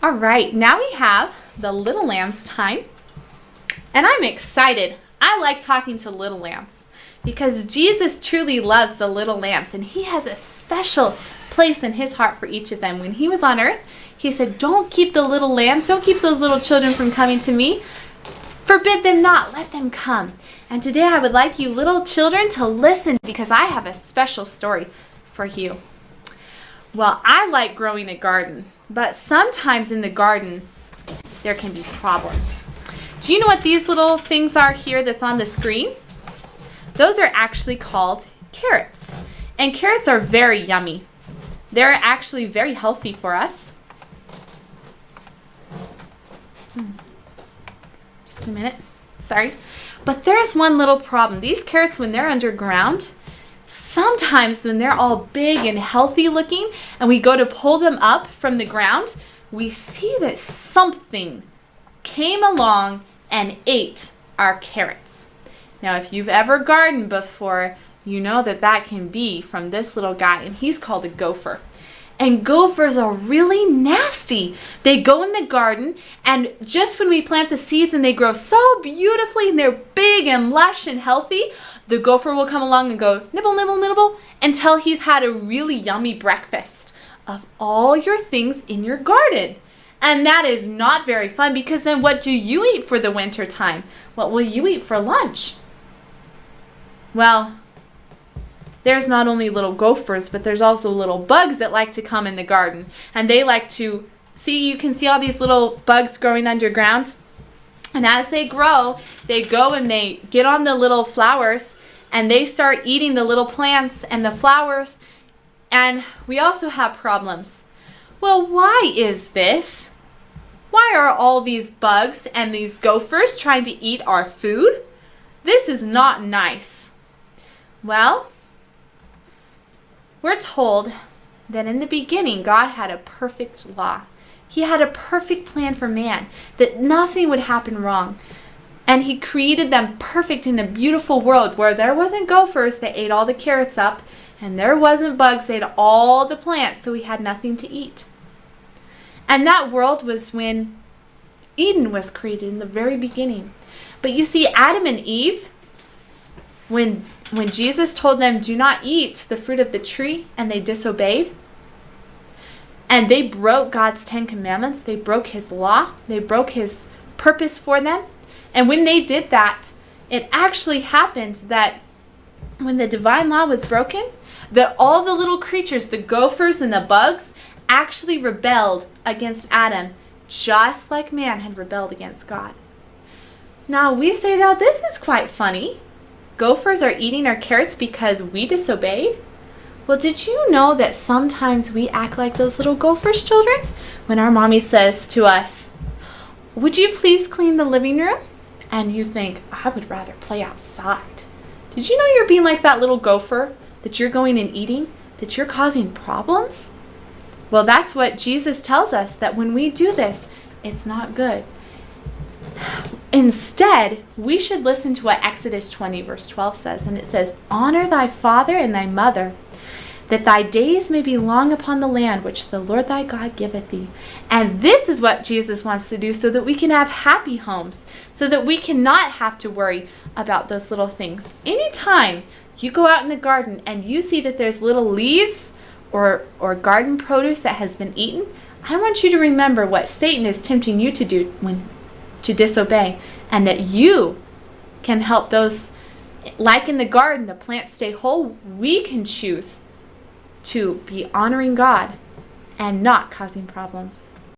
All right, now we have the little lambs time. And I'm excited. I like talking to little lambs because Jesus truly loves the little lambs, and he has a special place in his heart for each of them. When he was on earth, he said, don't keep the little lambs, don't keep those little children from coming to me. Forbid them not, let them come. And today I would like you little children to listen because I have a special story for you. Well, I like growing a garden, but sometimes in the garden there can be problems. Do you know what these little things are here that's on the screen? Those are actually called carrots. And carrots are very yummy. They're actually very healthy for us. Just a minute. Sorry. But there's one little problem. These carrots, when they're underground, sometimes when they're all big and healthy looking and we go to pull them up from the ground, we see that something came along and ate our carrots. Now, if you've ever gardened before, you know that that can be from this little guy, and he's called a gopher. And gophers are really nasty. They go in the garden, and just when we plant the seeds and they grow so beautifully and they're big and lush and healthy, the gopher will come along and go nibble, nibble, nibble until he's had a really yummy breakfast of all your things in your garden. And that is not very fun because then what do you eat for the winter time? What will you eat for lunch? Well, there's not only little gophers, but there's also little bugs that like to come in the garden. And they like to, you can see all these little bugs growing underground. And as they grow, they go and they get on the little flowers and they start eating the little plants and the flowers. And we also have problems. Well, why is this? Why are all these bugs and these gophers trying to eat our food? This is not nice. Well, we're told that in the beginning, God had a perfect law. He had a perfect plan for man, that nothing would happen wrong. And he created them perfect in a beautiful world where there wasn't gophers that ate all the carrots up, and there wasn't bugs that ate all the plants, so we had nothing to eat. And that world was when Eden was created in the very beginning. But you see, Adam and Eve, when Jesus told them, do not eat the fruit of the tree, and they disobeyed, and they broke God's 10 commandments, they broke his law, they broke his purpose for them. And when they did that, it actually happened that when the divine law was broken, that all the little creatures, the gophers and the bugs, actually rebelled against Adam, just like man had rebelled against God. Now we say, now this is quite funny. Gophers are eating our carrots because we disobeyed? Well, did you know that sometimes we act like those little gophers, children? When our mommy says to us, would you please clean the living room? And you think, I would rather play outside. Did you know you're being like that little gopher, that you're going and eating, that you're causing problems? Well, that's what Jesus tells us, that when we do this, it's not good. Instead, we should listen to what Exodus 20 verse 12 says. And it says, honor thy father and thy mother, that thy days may be long upon the land which the Lord thy God giveth thee. And this is what Jesus wants to do so that we can have happy homes, so that we cannot have to worry about those little things. Anytime you go out in the garden and you see that there's little leaves or garden produce that has been eaten, I want you to remember what Satan is tempting you to do to disobey, and that you can help those, like in the garden, the plants stay whole. We can choose to be honoring God and not causing problems.